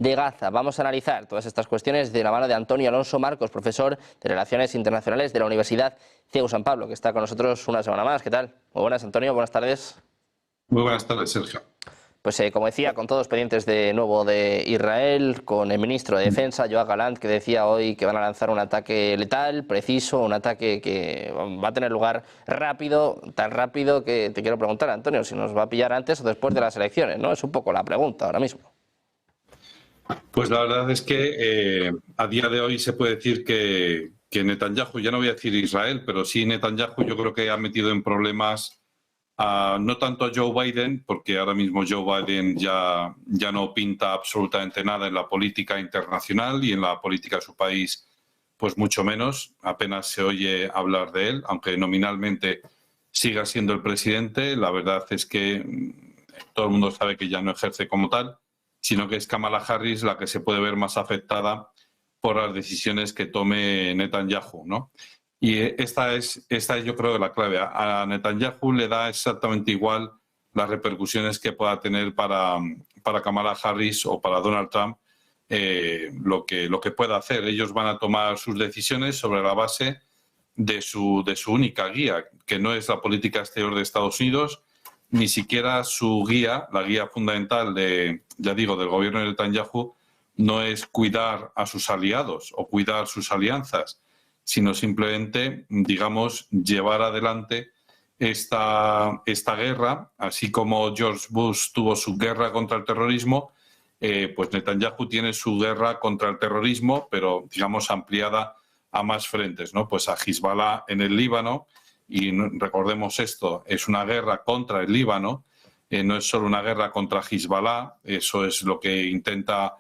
de Gaza. Vamos a analizar todas estas cuestiones de la mano de Antonio Alonso Marcos, profesor de Relaciones Internacionales de la Universidad CEU San Pablo, que está con nosotros una semana más. ¿Qué tal? Muy buenas, Antonio, buenas tardes. Muy buenas tardes, Sergio. Pues como decía, con todos pendientes de nuevo de Israel, con el ministro de Defensa, Yoav Gallant, que decía hoy que van a lanzar un ataque letal, preciso, un ataque que va a tener lugar rápido, tan rápido que te quiero preguntar, Antonio, si nos va a pillar antes o después de las elecciones, ¿no? Es un poco la pregunta ahora mismo. Pues la verdad es que a día de hoy se puede decir que Netanyahu, ya no voy a decir Israel, pero sí Netanyahu yo creo que ha metido en problemas no tanto a Joe Biden, porque ahora mismo Joe Biden ya no pinta absolutamente nada en la política internacional y en la política de su país, pues mucho menos. Apenas se oye hablar de él, aunque nominalmente siga siendo el presidente. La verdad es que todo el mundo sabe que ya no ejerce como tal, sino que es Kamala Harris la que se puede ver más afectada por las decisiones que tome Netanyahu, ¿no? Y esta es yo creo la clave. A Netanyahu le da exactamente igual las repercusiones que pueda tener para Kamala Harris o para Donald Trump lo que pueda hacer. Ellos van a tomar sus decisiones sobre la base de su única guía, que no es la política exterior de Estados Unidos, ni siquiera su guía, la guía fundamental del gobierno de Netanyahu, no es cuidar a sus aliados o cuidar sus alianzas, sino simplemente, digamos, llevar adelante esta guerra, así como George Bush tuvo su guerra contra el terrorismo, pues Netanyahu tiene su guerra contra el terrorismo, pero, digamos, ampliada a más frentes, ¿no? Pues a Hezbollah en el Líbano, y recordemos esto, es una guerra contra el Líbano, no es solo una guerra contra Hezbollah, eso es lo que intenta,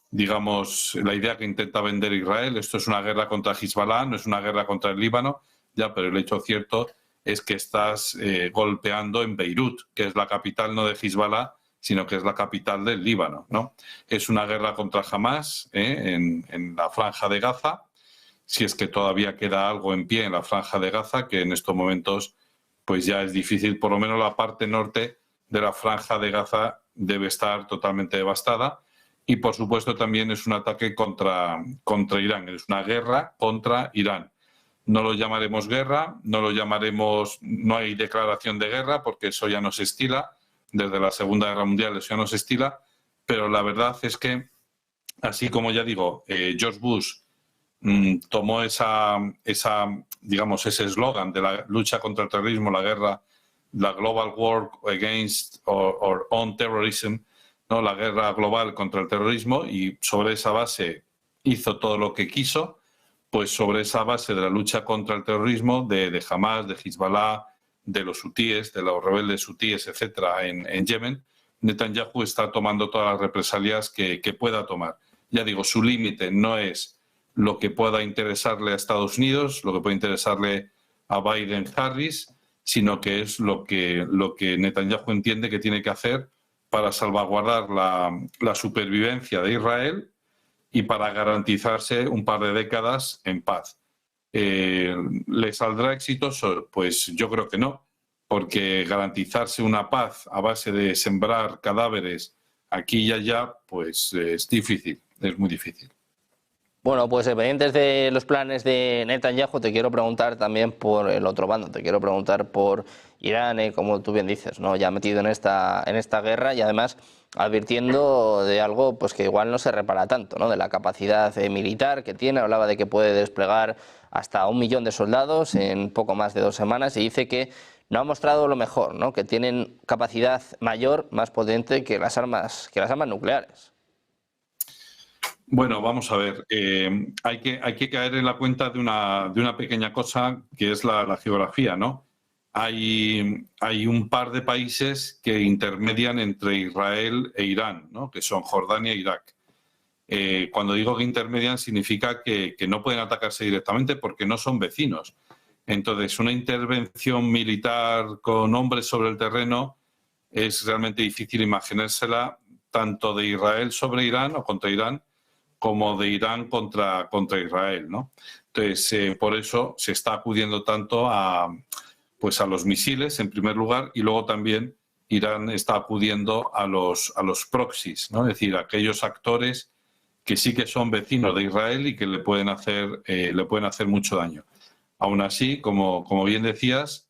digamos, la idea que intenta vender Israel. Esto es una guerra contra Hezbollah, no es una guerra contra el Líbano, ya, pero el hecho cierto es que estás golpeando en Beirut, que es la capital no de Hezbollah, sino que es la capital del Líbano, ¿no? Es una guerra contra Hamas en la Franja de Gaza, si es que todavía queda algo en pie en la Franja de Gaza, que en estos momentos pues ya es difícil, por lo menos la parte norte de la Franja de Gaza debe estar totalmente devastada. Y por supuesto también es un ataque contra Irán, es una guerra contra Irán. No lo llamaremos guerra, no hay declaración de guerra porque eso ya no se estila, desde la Segunda Guerra Mundial eso ya no se estila, pero la verdad es que, así como ya digo, George Bush tomó ese eslogan de la lucha contra el terrorismo, la guerra, la Global War Against or on Terrorism, ¿no? La guerra global contra el terrorismo, y sobre esa base hizo todo lo que quiso. Pues sobre esa base de la lucha contra el terrorismo de Hamas, de Hezbollah, de los hutíes, de los rebeldes hutíes, etcétera, en Yemen, Netanyahu está tomando todas las represalias que pueda tomar. Ya digo, su límite no es lo que pueda interesarle a Estados Unidos, lo que puede interesarle a Biden-Harris, sino que es lo que Netanyahu entiende que tiene que hacer para salvaguardar la supervivencia de Israel y para garantizarse un par de décadas en paz. ¿Le saldrá exitoso? Pues yo creo que no, porque garantizarse una paz a base de sembrar cadáveres aquí y allá, pues es difícil, es muy difícil. Bueno, pues pendientes de los planes de Netanyahu, te quiero preguntar también por el otro bando, te quiero preguntar por Irán, como tú bien dices, ¿no? Ya metido en esta guerra y además advirtiendo de algo pues que igual no se repara tanto, ¿no? De la capacidad militar que tiene. Hablaba de que puede desplegar hasta 1 millón de soldados en poco más de 2 semanas y dice que no ha mostrado lo mejor, ¿no? Que tienen capacidad mayor, más potente que las armas nucleares. Bueno, vamos a ver. Hay que caer en la cuenta de una pequeña cosa que es la geografía, ¿no? Hay un par de países que intermedian entre Israel e Irán, ¿no? Que son Jordania e Irak. Cuando digo que intermedian significa que no pueden atacarse directamente porque no son vecinos. Entonces, una intervención militar con hombres sobre el terreno es realmente difícil imaginársela, tanto de Israel sobre Irán o contra Irán, como de Irán contra Israel, ¿no? Entonces, por eso se está acudiendo tanto a los misiles, en primer lugar, y luego también Irán está acudiendo a los proxies, ¿no? Es decir, a aquellos actores que sí que son vecinos de Israel y que le pueden hacer mucho daño. Aún así, como bien decías,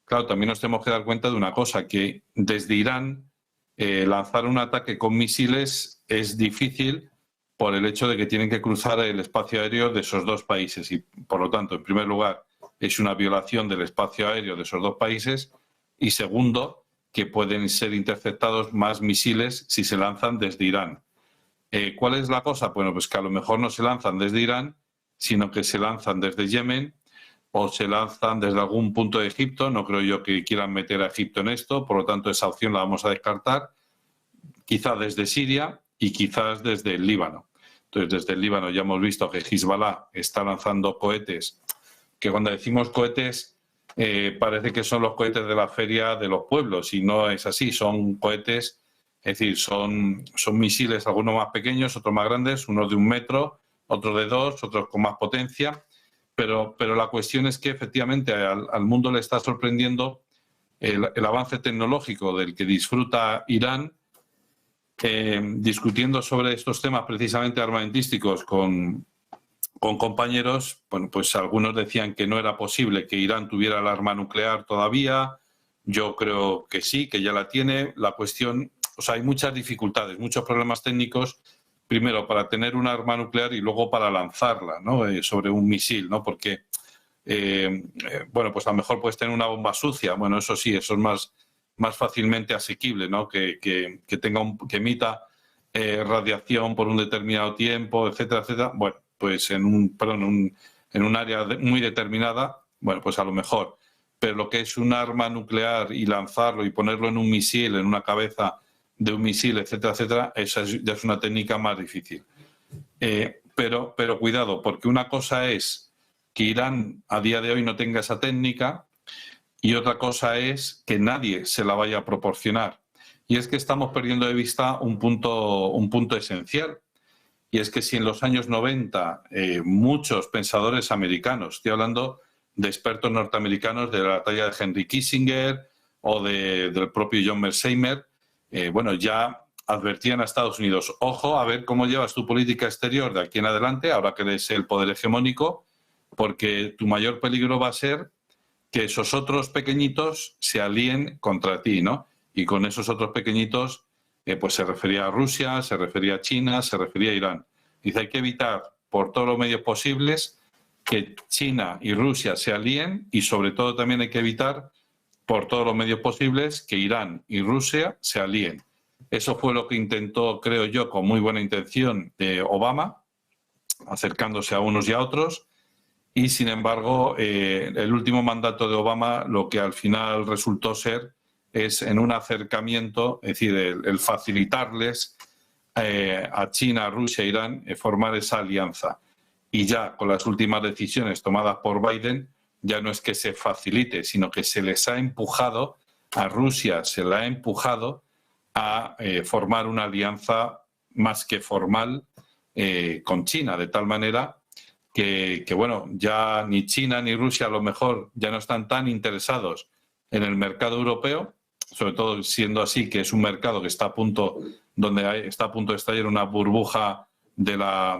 claro, también nos tenemos que dar cuenta de una cosa, que desde Irán lanzar un ataque con misiles es difícil por el hecho de que tienen que cruzar el espacio aéreo de esos dos países y, por lo tanto, en primer lugar, es una violación del espacio aéreo de esos dos países y, segundo, que pueden ser interceptados más misiles si se lanzan desde Irán. ¿Cuál es la cosa? Bueno, pues que a lo mejor no se lanzan desde Irán, sino que se lanzan desde Yemen o se lanzan desde algún punto de Egipto. No creo yo que quieran meter a Egipto en esto, por lo tanto esa opción la vamos a descartar. Quizás desde Siria y quizás desde el Líbano. Entonces, desde el Líbano ya hemos visto que Hezbollah está lanzando cohetes, que cuando decimos cohetes parece que son los cohetes de la feria de los pueblos, y no es así, son cohetes, es decir, son misiles, algunos más pequeños, otros más grandes, unos de 1 metro, otros de 2, otros con más potencia, pero la cuestión es que efectivamente al mundo le está sorprendiendo el avance tecnológico del que disfruta Irán. Discutiendo sobre estos temas precisamente armamentísticos con compañeros, bueno, pues algunos decían que no era posible que Irán tuviera el arma nuclear todavía. Yo creo que sí, que ya la tiene. La cuestión, o sea, hay muchas dificultades, muchos problemas técnicos, primero para tener un arma nuclear y luego para lanzarla, ¿no? Sobre un misil, ¿no? Porque, bueno, pues a lo mejor puedes tener una bomba sucia. Bueno, eso sí, eso es más fácilmente asequible, ¿no? Que que emita radiación por un determinado tiempo, etcétera, etcétera. Bueno, pues en un área muy determinada, bueno, pues a lo mejor. Pero lo que es un arma nuclear y lanzarlo y ponerlo en un misil, en una cabeza de un misil, etcétera, etcétera, esa ya es una técnica más difícil. Pero cuidado, porque una cosa es que Irán a día de hoy no tenga esa técnica, y otra cosa es que nadie se la vaya a proporcionar. Y es que estamos perdiendo de vista un punto esencial. Y es que si en los años 90 muchos pensadores americanos, estoy hablando de expertos norteamericanos de la talla de Henry Kissinger o del propio John Mearsheimer, bueno, ya advertían a Estados Unidos, ojo, a ver cómo llevas tu política exterior de aquí en adelante, ahora que eres el poder hegemónico, porque tu mayor peligro va a ser que esos otros pequeñitos se alíen contra ti, ¿no? Y con esos otros pequeñitos, pues se refería a Rusia, se refería a China, se refería a Irán. Dice, hay que evitar por todos los medios posibles que China y Rusia se alíen, y sobre todo también hay que evitar por todos los medios posibles que Irán y Rusia se alíen. Eso fue lo que intentó, creo yo, con muy buena intención, Obama, acercándose a unos y a otros. Y, sin embargo, el último mandato de Obama lo que al final resultó ser es en un acercamiento, es decir, el facilitarles a China, Rusia e Irán formar esa alianza. Y ya con las últimas decisiones tomadas por Biden, ya no es que se facilite, sino que se les ha empujado, a Rusia se le ha empujado a formar una alianza más que formal con China, de tal manera que, bueno, ya ni China ni Rusia a lo mejor ya no están tan interesados en el mercado europeo, sobre todo siendo así que es un mercado que está a punto, está a punto de estallar una burbuja de la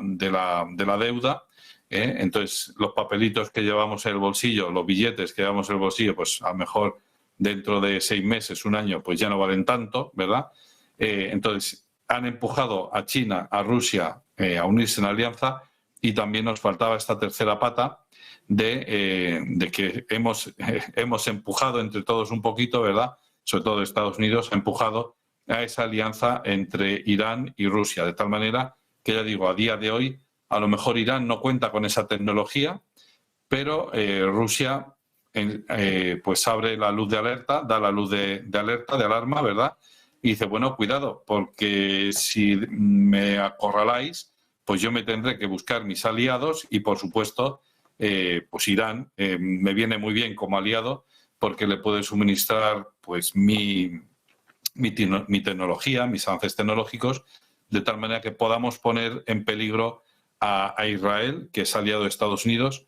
deuda. Entonces, los papelitos que llevamos en el bolsillo, los billetes que llevamos en el bolsillo, pues a lo mejor dentro de 6 meses, 1 año, pues ya no valen tanto, ¿verdad? Entonces, han empujado a China, a Rusia a unirse en alianza. Y también nos faltaba esta tercera pata de que hemos empujado entre todos un poquito, ¿verdad? Sobre todo Estados Unidos ha empujado a esa alianza entre Irán y Rusia, de tal manera que, ya digo, a día de hoy, a lo mejor Irán no cuenta con esa tecnología, pero Rusia pues abre la luz de alerta, da la luz de alerta, de alarma, ¿verdad? Y dice, bueno, cuidado, porque si me acorraláis, pues yo me tendré que buscar mis aliados y, por supuesto, pues Irán me viene muy bien como aliado porque le puede suministrar pues mi tecnología, mis avances tecnológicos, de tal manera que podamos poner en peligro a Israel, que es aliado de Estados Unidos,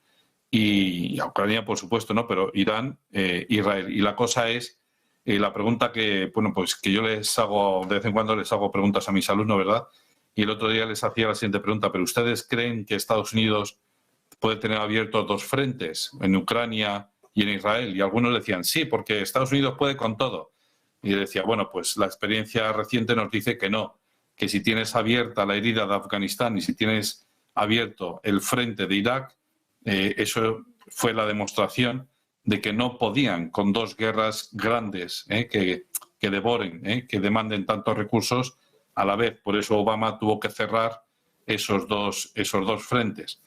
y a Ucrania, por supuesto, ¿no? Pero Irán, Israel. Y la cosa es la pregunta que, bueno, pues que yo les hago, de vez en cuando les hago preguntas a mis alumnos, ¿verdad? Y el otro día les hacía la siguiente pregunta, ¿pero ustedes creen que Estados Unidos puede tener abiertos dos frentes, en Ucrania y en Israel? Y algunos decían, sí, porque Estados Unidos puede con todo. Y yo decía, bueno, pues la experiencia reciente nos dice que no, que si tienes abierta la herida de Afganistán y si tienes abierto el frente de Irak, eso fue la demostración de que no podían con dos guerras grandes que devoren, que demanden tantos recursos a la vez. Por eso Obama tuvo que cerrar esos dos frentes.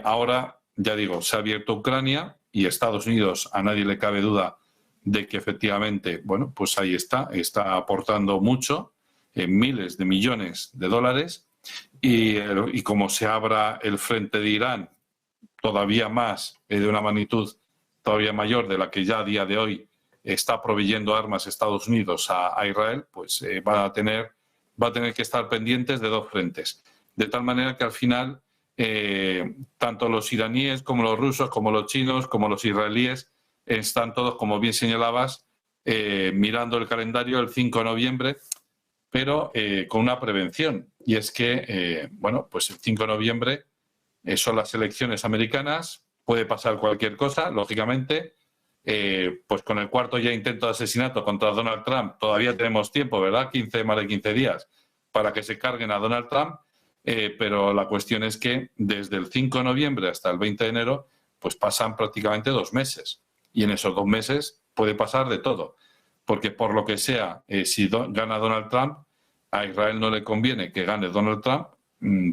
Ahora, ya digo, se ha abierto Ucrania y Estados Unidos, a nadie le cabe duda de que efectivamente, bueno, pues ahí está aportando mucho, miles de millones de dólares, y como se abra el frente de Irán todavía más, de una magnitud todavía mayor de la que ya a día de hoy está proveyendo armas Estados Unidos a Israel, pues va a tener que estar pendientes de dos frentes. De tal manera que al final, tanto los iraníes como los rusos, como los chinos, como los israelíes, están todos, como bien señalabas, mirando el calendario el 5 de noviembre, pero con una prevención. Y es que, bueno, pues el 5 de noviembre son las elecciones americanas, puede pasar cualquier cosa, lógicamente. Pues con el cuarto ya intento de asesinato contra Donald Trump, todavía tenemos tiempo, ¿verdad? Más de 15 días para que se carguen a Donald Trump, pero la cuestión es que desde el 5 de noviembre hasta el 20 de enero, pues pasan prácticamente 2 meses. Y en esos 2 meses puede pasar de todo, porque por lo que sea, si gana Donald Trump, a Israel no le conviene que gane Donald Trump,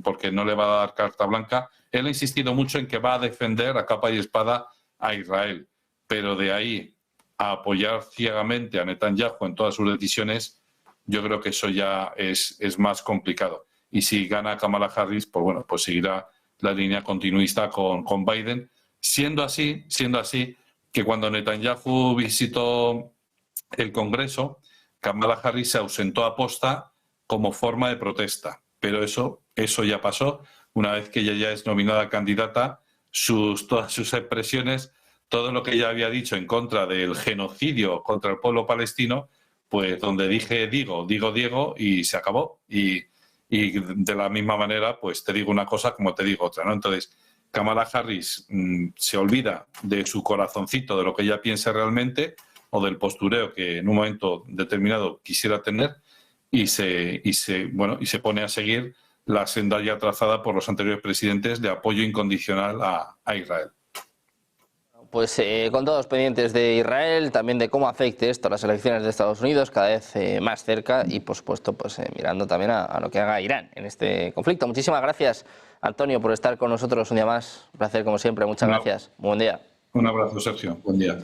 porque no le va a dar carta blanca. Él ha insistido mucho en que va a defender a capa y espada a Israel, pero de ahí a apoyar ciegamente a Netanyahu en todas sus decisiones, yo creo que eso ya es más complicado. Y si gana Kamala Harris, pues bueno, pues seguirá la línea continuista con Biden, siendo así que cuando Netanyahu visitó el Congreso, Kamala Harris se ausentó a posta como forma de protesta, pero eso ya pasó. Una vez que ella ya es nominada candidata, todas sus expresiones, todo lo que ella había dicho en contra del genocidio contra el pueblo palestino, pues donde dije digo y se acabó. Y de la misma manera, pues te digo una cosa como te digo otra, ¿no? Entonces, Kamala Harris se olvida de su corazoncito, de lo que ella piensa realmente, o del postureo que en un momento determinado quisiera tener, y se pone a seguir la senda ya trazada por los anteriores presidentes de apoyo incondicional a Israel. Pues con todos pendientes de Israel, también de cómo afecte esto a las elecciones de Estados Unidos, cada vez más cerca, y por supuesto pues mirando también a lo que haga Irán en este conflicto. Muchísimas gracias, Antonio, por estar con nosotros un día más. Un placer como siempre, muchas gracias. Buen día. Un abrazo, Sergio. Buen día.